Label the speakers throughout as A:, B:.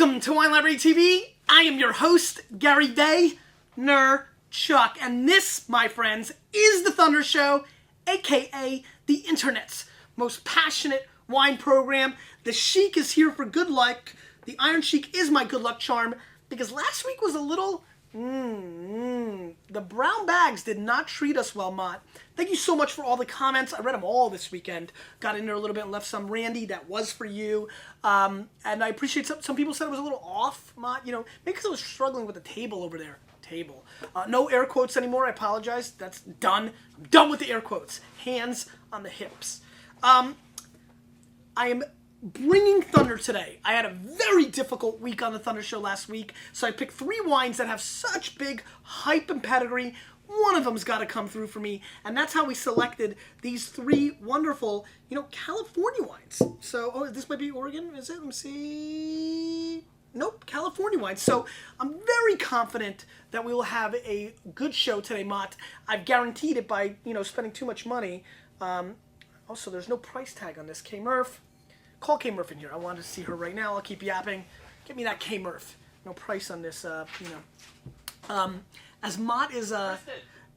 A: Welcome to Wine Library TV. I am your host, Gary Vaynerchuk, and this, my friends, is the Thunder Show, aka the internet's most passionate wine program. The Sheik is here for good luck. The Iron Sheik is my good luck charm because last week was a little. The brown bags did not treat us well, Mott. Thank you so much for all the comments. I read them all this weekend. Got in there a little bit and left some. Randy, that was for you. And I appreciate some people said it was a little off, Mott. You know, maybe because I was struggling with the table over there. Table. No air quotes anymore. I apologize. That's done. I'm done with the air quotes. Hands on the hips. I am bringing Thunder today. I had a very difficult week on the Thunder Show last week, so I picked 3 wines that have such big hype and pedigree. One of them's got to come through for me, and that's how we selected these 3 wonderful, California wines. So, this might be Oregon, is it? Let me see. Nope, California wines. So, I'm very confident that we will have a good show today, Mott. I've guaranteed it by, spending too much money. Also, there's no price tag on this. K. Murph. Call K. Murph in here. I want to see her right now. I'll keep yapping. Get me that K. Murph. No price on this, As Mott is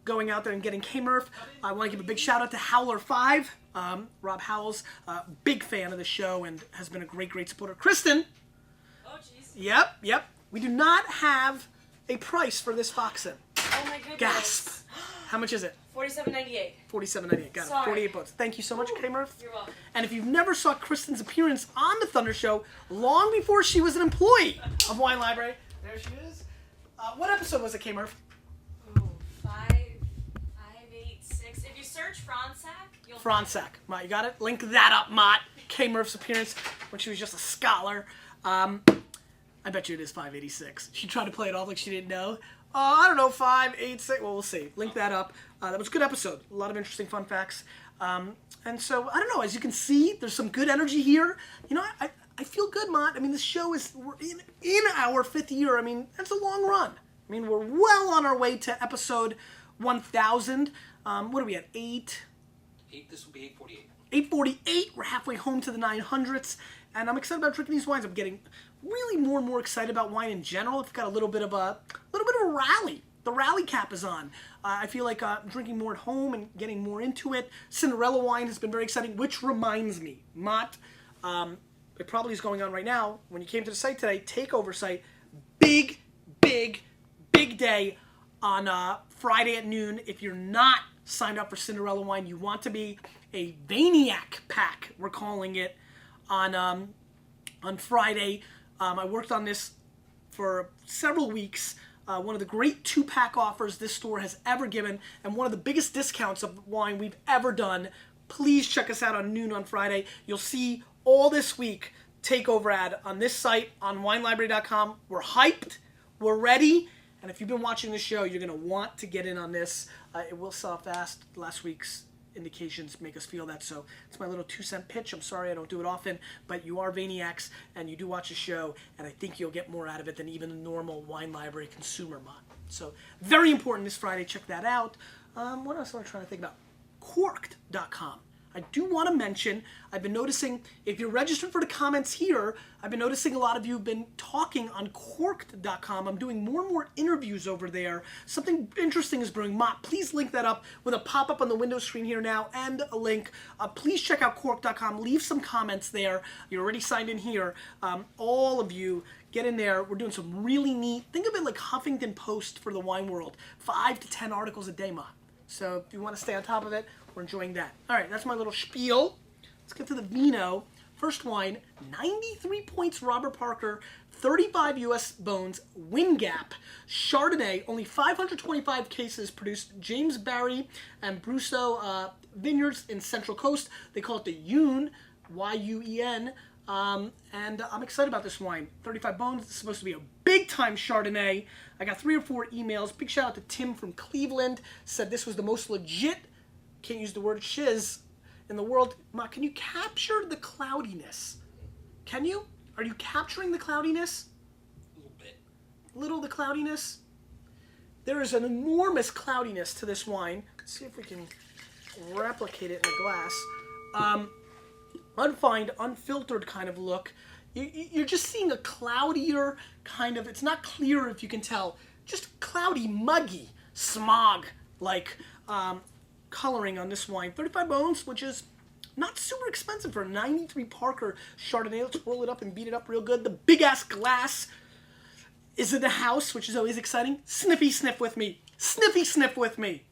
A: going out there and getting K. Murph, I want to give a big shout out to Howler 5. Rob Howells, big fan of the show and has been a great supporter. Kristen.
B: Oh, jeez.
A: Yep. We do not have a price for this Foxen.
B: Oh, my goodness.
A: Gasp. How much is it?
B: $47.98.
A: $47.98. Got it. 48 bucks. Thank you so much, K. Murph.
B: You're welcome.
A: And if you've never saw Kristen's appearance on the Thunder Show, long before she was an employee of Wine Library, there she is. What episode was it, K. Murph?
B: Ooh, 586. If you search Fransac, you'll
A: Fransac. Mott, you got it? Link that up, Mott. K. Murph's appearance when she was just a scholar. I bet you it is 586. She tried to play it off like she didn't know. I don't know, 586. Well, we'll see. Link that up. That was a good episode. A lot of interesting fun facts. And so, I don't know. As you can see, there's some good energy here. I feel good, Mott. I mean, this show we're in our 5th year. I mean, that's a long run. I mean, we're well on our way to episode 1,000. What are we at? 8?
C: This will be 848.
A: 848. We're halfway home to the 900s. And I'm excited about drinking these wines. I'm getting really more and more excited about wine in general. I've got a little bit of a rally. The rally cap is on. I feel like drinking more at home and getting more into it. Cinderella wine has been very exciting, which reminds me, Mott, it probably is going on right now. When you came to the site today, takeover site, big day on Friday at noon. If you're not signed up for Cinderella wine, you want to be. A Vaniac pack, we're calling it, on Friday. I worked on this for several weeks. One of the great 2-pack offers this store has ever given, and one of the biggest discounts of wine we've ever done. Please check us out on noon on Friday. You'll see all this week takeover ad on this site, on WineLibrary.com. We're hyped. We're ready. And if you've been watching the show, you're going to want to get in on this. It will sell fast. Last week's indications make us feel that, so it's my little 2-cent pitch. I'm sorry I don't do it often, but you are Vaniacs and you do watch the show, and I think you'll get more out of it than even a normal Wine Library consumer mod. So very important this Friday. Check that out. What else am I trying to think about? Corked.com. I do want to mention, I've been noticing, if you're registered for the comments here, I've been noticing a lot of you have been talking on Corked.com. I'm doing more and more interviews over there. Something interesting is brewing. Mott, please link that up with a pop-up on the window screen here now and a link. Please check out Corked.com. Leave some comments there. You're already signed in here. All of you, get in there. We're doing some really neat, think of it like Huffington Post for the wine world. 5 to 10 articles a day, Mott. So if you want to stay on top of it, we're enjoying that. All right, that's my little spiel. Let's get to the vino. First wine, 93 points Robert Parker, 35 U.S. bones, Wind Gap, Chardonnay, only 525 cases produced, James Barry and Brousseau Vineyards in Central Coast. They call it the Yuen, Y-U-E-N, and I'm excited about this wine. 35 bones, it's supposed to be a big-time Chardonnay. I got 3 or 4 emails. Big shout out to Tim from Cleveland, said this was the most legit, can't use the word shiz, in the world. Ma, can you capture the cloudiness? Can you? Are you capturing the cloudiness?
C: A little bit.
A: Little the cloudiness? There is an enormous cloudiness to this wine. Let's see if we can replicate it in a glass. Unfined, unfiltered kind of look. You're just seeing a cloudier kind of, it's not clear if you can tell, just cloudy, muggy, smog-like coloring on this wine. 35 bones, which is not super expensive for a 93 Parker Chardonnay. Let's roll it up and beat it up real good. The big-ass glass is in the house, which is always exciting. Sniffy sniff with me. Sniffy sniff with me.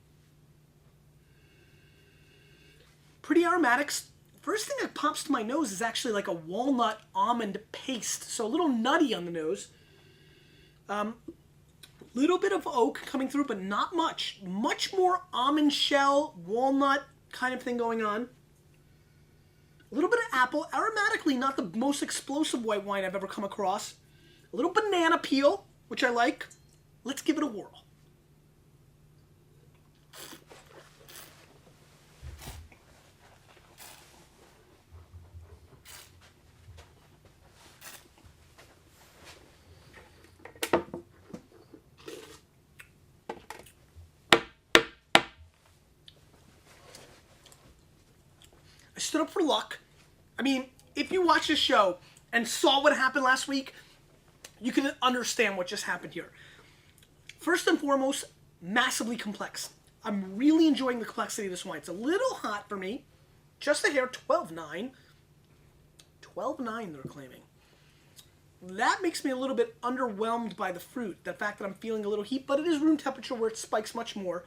A: Pretty aromatics. First thing that pops to my nose is actually like a walnut almond paste. So a little nutty on the nose. Little bit of oak coming through, but not much. Much more almond shell, walnut kind of thing going on. A little bit of apple. Aromatically, not the most explosive white wine I've ever come across. A little banana peel, which I like. Let's give it a whirl. I stood up for luck. I mean, if you watch this show and saw what happened last week, you can understand what just happened here. First and foremost, massively complex. I'm really enjoying the complexity of this wine. It's a little hot for me. Just a hair, 12.9. 12.9 they're claiming. That makes me a little bit underwhelmed by the fruit. The fact that I'm feeling a little heat, but it is room temperature where it spikes much more.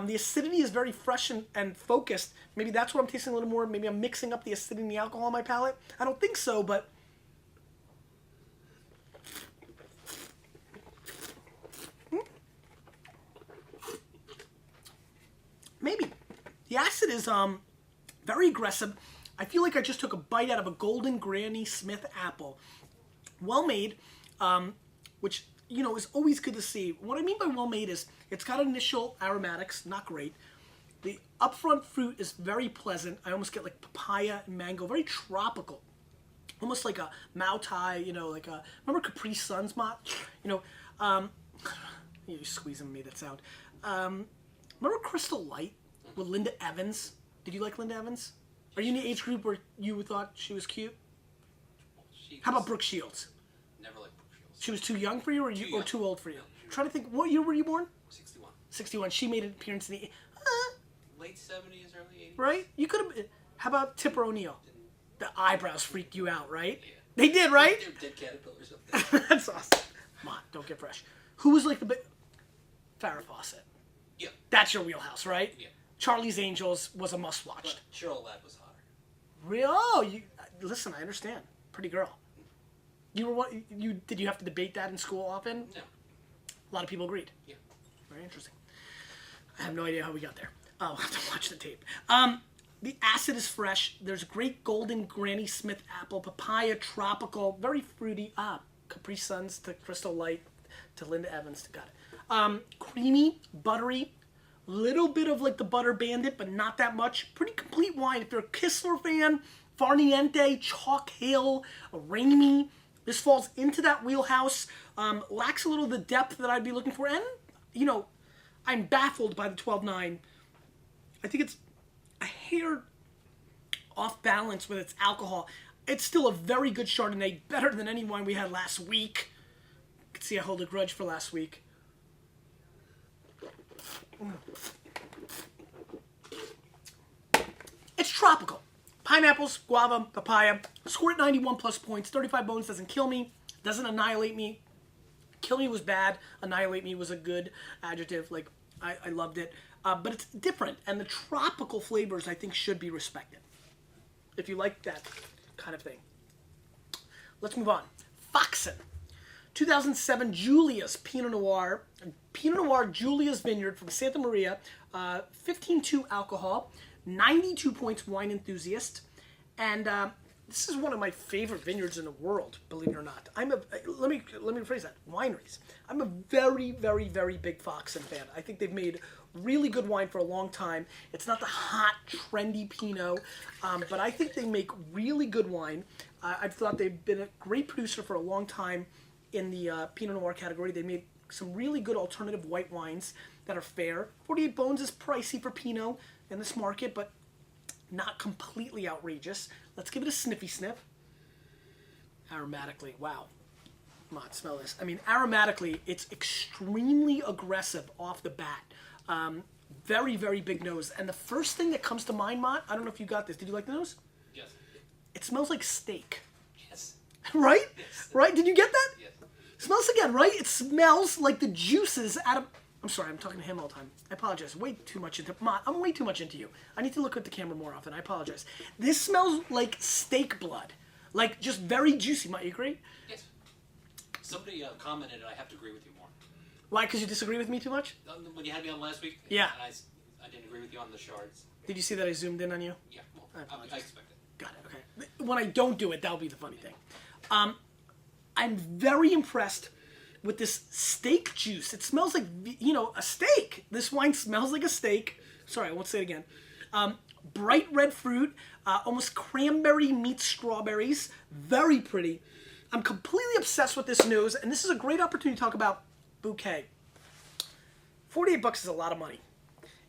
A: The acidity is very fresh and focused. Maybe that's what I'm tasting a little more. Maybe I'm mixing up the acidity and the alcohol on my palate. I don't think so, but... maybe. The acid is very aggressive. I feel like I just took a bite out of a golden Granny Smith apple. Well made, which, you know, is always good to see. What I mean by well made is it's got initial aromatics, not great. The upfront fruit is very pleasant. I almost get like papaya and mango, very tropical. Almost like a Mau Tai, you know, like a, remember Capri Sun's Mott? You know, you're squeezing me that sound. Remember Crystal Light with Linda Evans? Did you like Linda Evans? Are you in the age group where you thought she was cute? How about Brooke Shields?
C: Never liked Brooke Shields.
A: She was too young for you, or too old for you?
C: No,
A: Trying to think, what year were you born?
C: 61.
A: 61. She made an appearance in the...
C: Late 70s, early 80s.
A: right? You could have... How about Tipper O'Neill? The eyebrows freaked you out, right?
C: Yeah.
A: They did, right?
C: They're dead caterpillars up there.
A: That's awesome. Come on, don't get fresh. Who was like the big... Farrah Fawcett.
C: Yeah.
A: That's your wheelhouse, right?
C: Yeah.
A: Charlie's Angels was a must-watch.
C: But Cheryl Ladd was hotter.
A: Real? Oh, listen, I understand. Pretty girl. Did you have to debate that in school often?
C: No.
A: A lot of people agreed.
C: Yeah.
A: Very interesting. I have no idea how we got there. I'll have to watch the tape. The acid is fresh. There's great golden Granny Smith apple, papaya, tropical, very fruity. Capri Suns to Crystal Light to Linda Evans. Got it. Creamy, buttery, little bit of like the Butter Bandit, but not that much. Pretty complete wine. If you're a Kistler fan, Farniente, Chalk Hill, Rainy, this falls into that wheelhouse. Lacks a little of the depth that I'd be looking for. And, you know, I'm baffled by the 12.9. I think it's a hair off balance with its alcohol. It's still a very good Chardonnay, better than any wine we had last week. You can see I hold a grudge for last week. It's tropical. Pineapples, guava, papaya. Score at 91 plus points. 35 bones doesn't kill me. Doesn't annihilate me. Kill me was bad. Annihilate me was a good adjective. Like, I loved it. But it's different. And the tropical flavors, I think, should be respected. If you like that kind of thing. Let's move on. Foxen. 2007 Julia's Pinot Noir. Pinot Noir Julia's Vineyard from Santa Maria. 15.2 alcohol. 92 points wine enthusiast. And this is one of my favorite vineyards in the world, believe it or not. Let me rephrase that. Wineries. I'm a very, very, very big Foxen fan. I think they've made really good wine for a long time. It's not the hot, trendy Pinot, but I think they make really good wine. I've thought they've been a great producer for a long time in the Pinot Noir category. They made some really good alternative white wines that are fair. 48 bones is pricey for Pinot in this market, but not completely outrageous. Let's give it a sniffy sniff. Aromatically, wow. Mott, smell this. I mean, aromatically, it's extremely aggressive off the bat. Very, very big nose. And the first thing that comes to mind, Mott, I don't know if you got this. Did you like the nose?
C: Yes.
A: It smells like steak.
C: Yes.
A: Right?
C: Yes.
A: Right? Did you get that?
C: Yes.
A: Smells again, right? It smells like the juices out of... I'm sorry, I'm talking to him all the time. I apologize. Way too much into... Mott, I'm way too much into you. I need to look at the camera more often. I apologize. This smells like steak blood. Like, just very juicy. Might you agree?
C: Yes. Somebody commented, and I have to agree with you more.
A: Why? Because you disagree with me too much?
C: When you had me on last week,
A: Yeah.
C: and I didn't agree with you on the shards.
A: Did you see that I zoomed in on you?
C: Yeah, well,
A: I apologize.
C: I expected.
A: Got it, okay. When I don't do it, that'll be the funny thing. I'm very impressed with this steak juice. It smells like, you know, a steak. This wine smells like a steak. Sorry, I won't say it again. Bright red fruit, almost cranberry meets strawberries. Very pretty. I'm completely obsessed with this nose, and this is a great opportunity to talk about bouquet. $48 is a lot of money.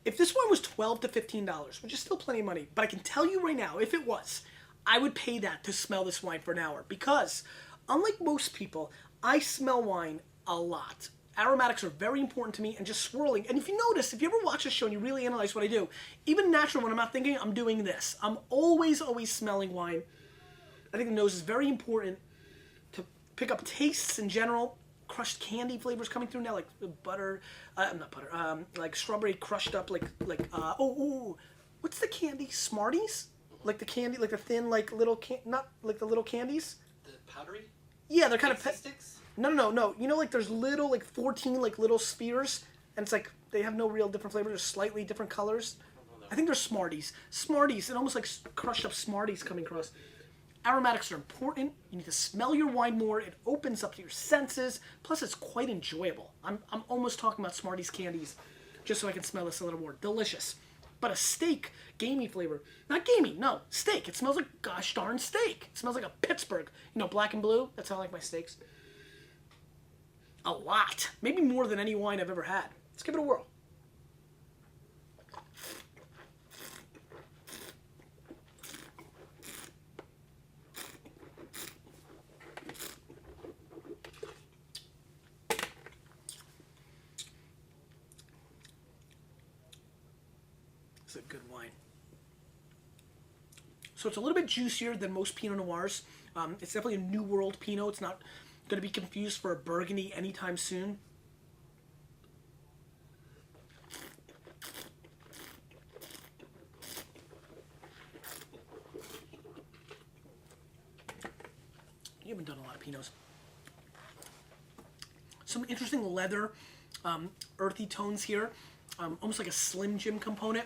A: If this one was $12 to $15, which is still plenty of money, but I can tell you right now, if it was, I would pay that to smell this wine for an hour, because unlike most people, I smell wine a lot. Aromatics are very important to me, and just swirling. And if you notice, if you ever watch a show and you really analyze what I do, even naturally when I'm not thinking, I'm doing this. I'm always smelling wine. I think the nose is very important to pick up tastes in general. Crushed candy flavors coming through now, like butter, not butter, like strawberry crushed up, what's the candy? Smarties? Like the candy, like the thin, like little, not like the little candies?
C: The powdery?
A: Yeah, they're kind of...
C: Sticks?
A: No. You know, like there's little, like 14, like little spheres, and it's like they have no real different flavors. They're slightly different colors. I think they're Smarties. Smarties, and almost like crushed up Smarties coming across. Aromatics are important. You need to smell your wine more. It opens up your senses. Plus, it's quite enjoyable. I'm almost talking about Smarties candies, just so I can smell this a little more. Delicious. But a steak, gamey flavor. Not gamey, no. Steak. It smells like gosh darn steak. It smells like a Pittsburgh. You know, black and blue. That's how I like my steaks. A lot. Maybe more than any wine I've ever had. Let's give it a whirl. It's a good wine. So it's a little bit juicier than most Pinot Noirs. It's definitely a New World Pinot. It's not going to be confused for a Burgundy anytime soon. You haven't done a lot of Pinots. Some interesting leather, earthy tones here. Almost like a Slim Jim component.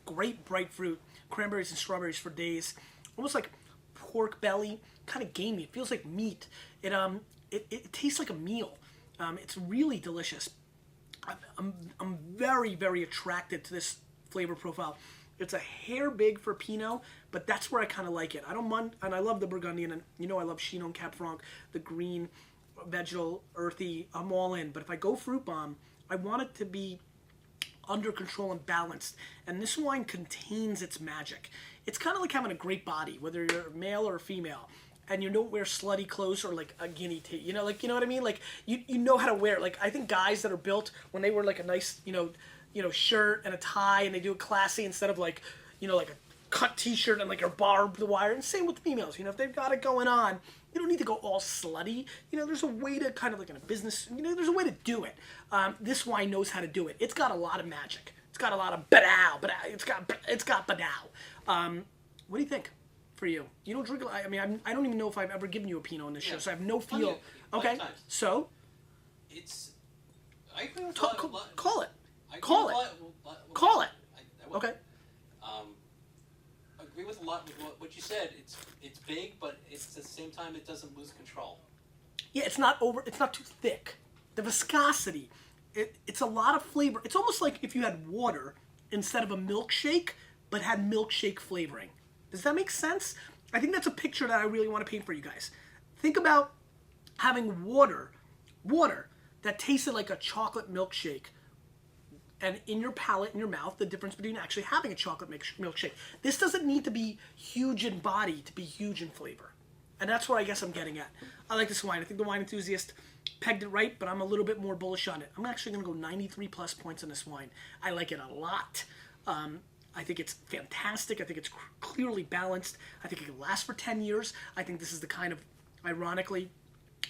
A: Great bright fruit. Cranberries and strawberries for days. Almost like pork belly. Kind of gamey. It feels like meat. It tastes like a meal. It's really delicious. I'm very, very attracted to this flavor profile. It's a hair big for Pinot, but that's where I kind of like it. I don't mind, and I love the Burgundian, and you know I love Chinon Cap Franc, the green, vegetal, earthy. I'm all in. But if I go fruit bomb, I want it to be under control and balanced, and this wine contains its magic. It's kind of like having a great body, whether you're male or female, and you don't wear slutty clothes or like a guinea tea, you know what I mean? Like you know how to wear it. Like I think guys that are built when they wear like a nice shirt and a tie, and they do it classy instead of like like a cut t-shirt and like a barbed wire. And same with females, if they've got it going on, you don't need to go all slutty. There's a way to kind of like in a business, there's a way to do it. This wine knows how to do it. It's got a lot of magic. It's got a lot of badow. It's got badow. What do you think? For you, you don't drink. I mean, I don't even know if I've ever given you a Pinot on this show, so I have no feel. Okay, so
C: it's. I agree with
A: call it.
C: I
A: Call it. Call it. Okay.
C: Agree with a lot with what you said. It's big, but at the same time it doesn't lose control.
A: Yeah, it's not too thick. The viscosity, it's a lot of flavor. It's almost like if you had water instead of a milkshake, but had milkshake flavoring. Does that make sense? I think that's a picture that I really want to paint for you guys. Think about having water that tasted like a chocolate milkshake, and in your palate, in your mouth, the difference between actually having a chocolate milkshake. This doesn't need to be huge in body to be huge in flavor. And that's what I guess I'm getting at. I like this wine. I think the Wine Enthusiast pegged it right, but I'm a little bit more bullish on it. I'm actually going to go 93 plus points on this wine. I like it a lot. I think it's fantastic. I think it's clearly balanced. I think it can last for 10 years. I think this is the kind of, ironically,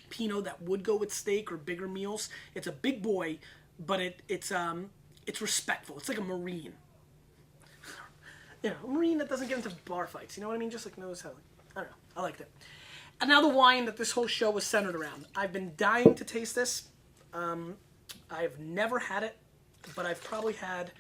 A: Pinot that would go with steak or bigger meals. It's a big boy, but it's respectful. It's like a Marine. You know, a Marine that doesn't get into bar fights. You know what I mean? Just like knows how. I don't know. I liked it. And now the wine that this whole show was centered around. I've been dying to taste this. I've never had it, but I've probably had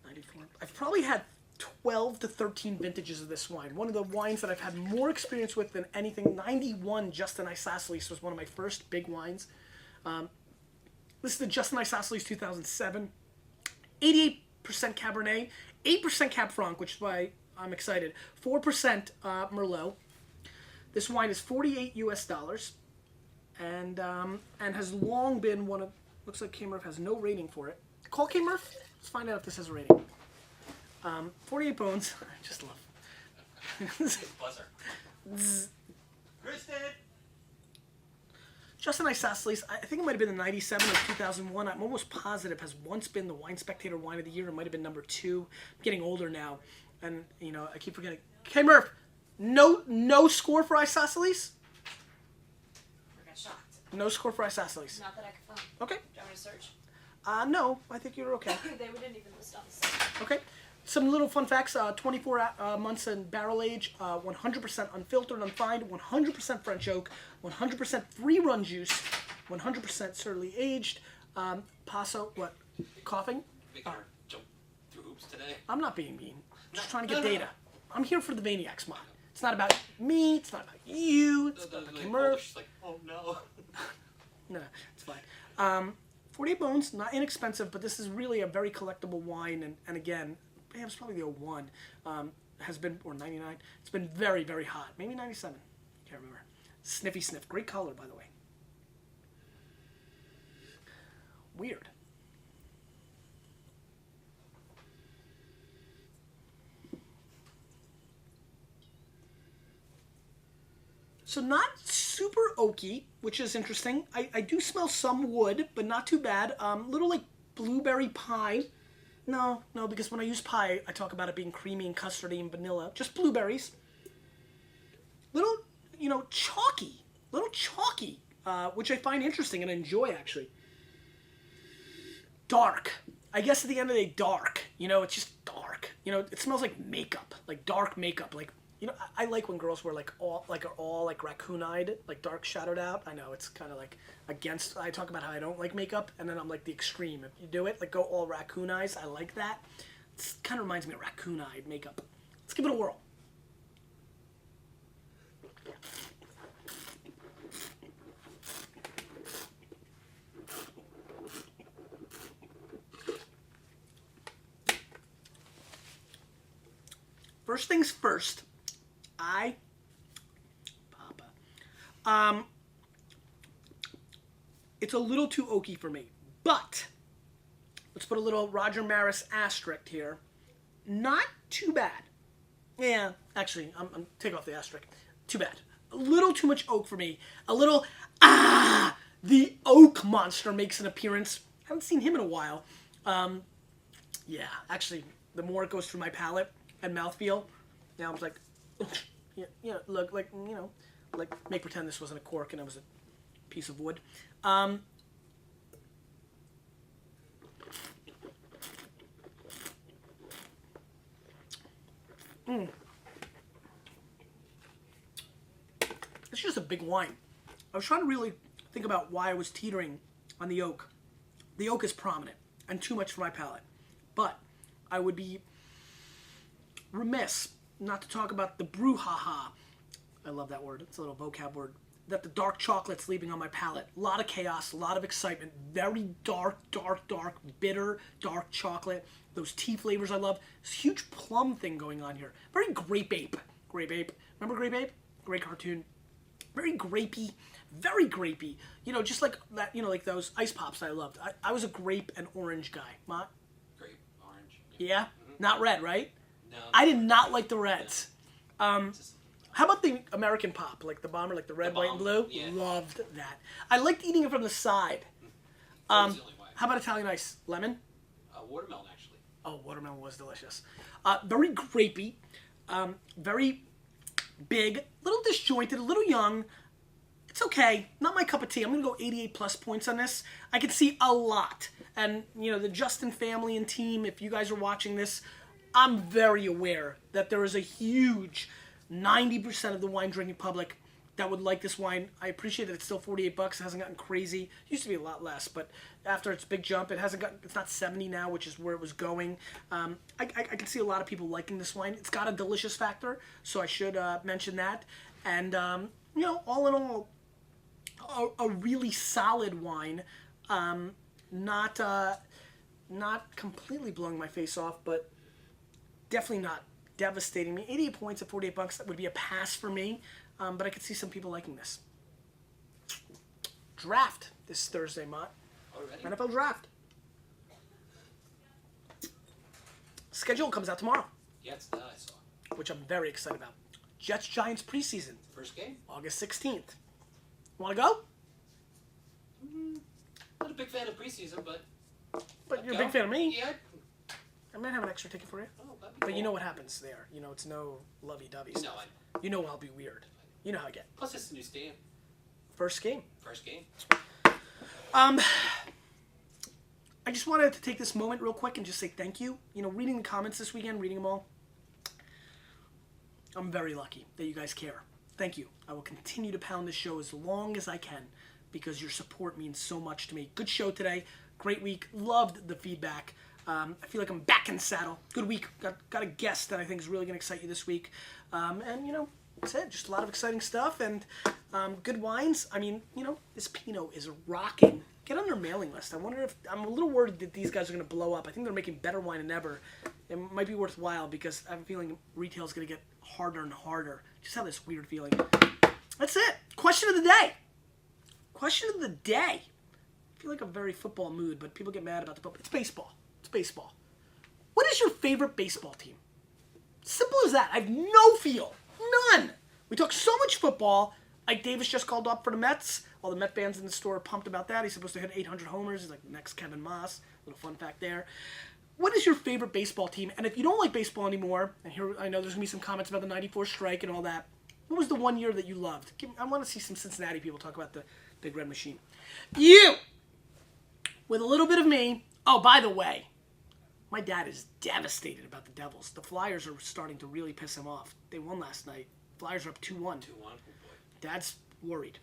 A: 94. I've probably had 12 to 13 vintages of this wine. One of the wines that I've had more experience with than anything. 91 Justin Isosceles was one of my first big wines. This is the Justin Isosceles 2007. 88% Cabernet, 8% Cab Franc, which is why I'm excited. 4% Merlot. This wine is $48 US, and has long been one of. Looks like K-Murph has no rating for it. Call K-Murph. Let's find out if this has a rating. 48 bones. I just love.
C: Buzzer. Kristen.
A: Justin Isosceles, I think it might have been the 97 or 2001. I'm almost positive has once been the Wine Spectator Wine of the Year. It might have been number 2. I'm getting older now, and you know I keep forgetting. K-Murph. No score for Isosceles?
B: I got shocked.
A: No score for Isosceles.
B: Not that I could find.
A: Okay.
B: Do you want me to search?
A: No, I think you're okay.
B: They didn't even list on the site.
A: Okay. Some little fun facts. 24 months in barrel age, 100% unfiltered, unfined, 100% French oak, 100% free-run juice, 100% certainly aged. Paso, what? Coughing?
C: Making her jump through hoops today.
A: I'm not being mean. I'm just trying to get data. I'm here for the Maniacs, Mom. It's not about me. It's not about you. It's about the Murph.
C: She's like, oh no.
A: No, it's fine. 48 bones, not inexpensive, but this is really a very collectible wine. And again, yeah, it's probably the 01. Has been, or 99. It's been very, very hot. Maybe 97. Can't remember. Sniffy sniff. Great color, by the way. Weird. So not super oaky, which is interesting. I do smell some wood, but not too bad. Little like blueberry pie. No, because when I use pie, I talk about it being creamy and custardy and vanilla. Just blueberries. Little, chalky. Little chalky, which I find interesting and enjoy, actually. Dark. I guess at the end of the day, dark. It's just dark. It smells like makeup, like dark makeup, like. I like when girls wear are all raccoon-eyed, like dark shadowed out. I know it's kind of like against. I talk about how I don't like makeup, and then I'm like the extreme. If you do it, like go all raccoon eyes, I like that. It kind of reminds me of raccoon-eyed makeup. Let's give it a whirl. First things first. It's a little too oaky for me, but let's put a little Roger Maris asterisk here. Not too bad. Yeah, actually, I'm take off the asterisk. Too bad. A little too much oak for me. A little, the oak monster makes an appearance. Haven't seen him in a while. Yeah, actually, the more it goes through my palate and mouthfeel, now I'm like, look, like, like make pretend this wasn't a cork and it was a piece of wood. It's just a big wine. I was trying to really think about why I was teetering on the oak. The oak is prominent and too much for my palate. But I would be remiss not to talk about the brouhaha. I love that word. It's a little vocab word. That the dark chocolate's leaving on my palate. A lot of chaos, a lot of excitement. Very dark, bitter, dark chocolate. Those tea flavors I love. This huge plum thing going on here. Very Grape Ape. Grape Ape. Remember Grape Ape? Great cartoon. Very grapey. Very grapey. Just like that, like those ice pops I loved. I was a grape and orange guy. Mott?
C: Grape, orange.
A: Yeah? Mm-hmm. Not red, right?
C: No.
A: I did not like the reds.
C: I
A: How about the American pop, like the bomber, like the red, white, and blue?
C: Yeah.
A: Loved that. I liked eating it from the side.
C: That was the only wine.
A: How about Italian ice? Lemon?
C: Watermelon, actually.
A: Oh, watermelon was delicious. Very grapey, very big, a little disjointed, a little young. It's okay. Not my cup of tea. I'm going to go 88 plus points on this. I can see a lot. And, you know, the Justin family and team, if you guys are watching this, I'm very aware that there is a huge 90% of the wine drinking public that would like this wine. I appreciate that it's still 48 bucks. It hasn't gotten crazy. It used to be a lot less, but after its big jump, it's not 70 now, which is where it was going. I can see a lot of people liking this wine. It's got a delicious factor, so I should mention that. And, you know, all in all, a really solid wine. Not completely blowing my face off, but definitely not devastating me. 88 points at 48 bucks, that would be a pass for me. But I could see some people liking this. Draft this Thursday, Mott.
C: Already?
A: NFL Draft. Schedule comes out tomorrow,
C: Yeah, it's that I saw.
A: which I'm very excited about. Jets Giants preseason,
C: First game?
A: August 16th. Want to go?
C: Not a big fan of preseason, but...
A: But you're a big fan of me.
C: Yeah.
A: I might have an extra ticket for you.
C: Oh, that'd be
A: But you
C: cool.
A: know what happens there. You know, it's no lovey-dovey stuff.
C: No,
A: You know I'll be weird. You know how I get.
C: plus it's a new stadium.
A: First game.
C: First game.
A: I just wanted to take this moment real quick and just say thank you. You know, reading the comments this weekend, reading them all, I'm very lucky that you guys care. Thank you. I will continue to pound this show as long as I can because your support means so much to me. Good show today. Great week. Loved the feedback. I feel like I'm back in the saddle. Good week. Got a guest that I think is really going to excite you this week. And, you know, that's it. Just a lot of exciting stuff and good wines. I mean, you know, this Pinot is rocking. Get on their mailing list. I wonder if... I'm a little worried that these guys are going to blow up. I think they're making better wine than ever. It might be worthwhile because I have a feeling retail's going to get harder and harder. Just have this weird feeling. That's it. Question of the day. Question of the day. I feel like I'm very football mood, but people get mad about the football. It's baseball. It's baseball. What is your favorite baseball team? Simple as that. I have no feel. None. We talk so much football. Ike Davis just called up for the Mets. All the Met fans in the store are pumped about that. He's supposed to hit 800 homers. He's like next Kevin Moss. Little fun fact there. What is your favorite baseball team? And if you don't like baseball anymore, and here I know there's going to be some comments about the 94 strike and all that, what was the one year that you loved? I want to see some Cincinnati people talk about the Big Red Machine. You! With a little bit of me. Oh, by the way, my dad is devastated about the Devils. The Flyers are starting to really piss him off. They won last night. Flyers are up 2-1.
C: 2-1. Oh, boy.
A: Dad's worried.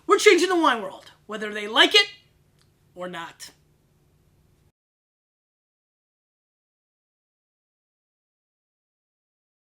A: We're changing the wine world, whether they like it or not.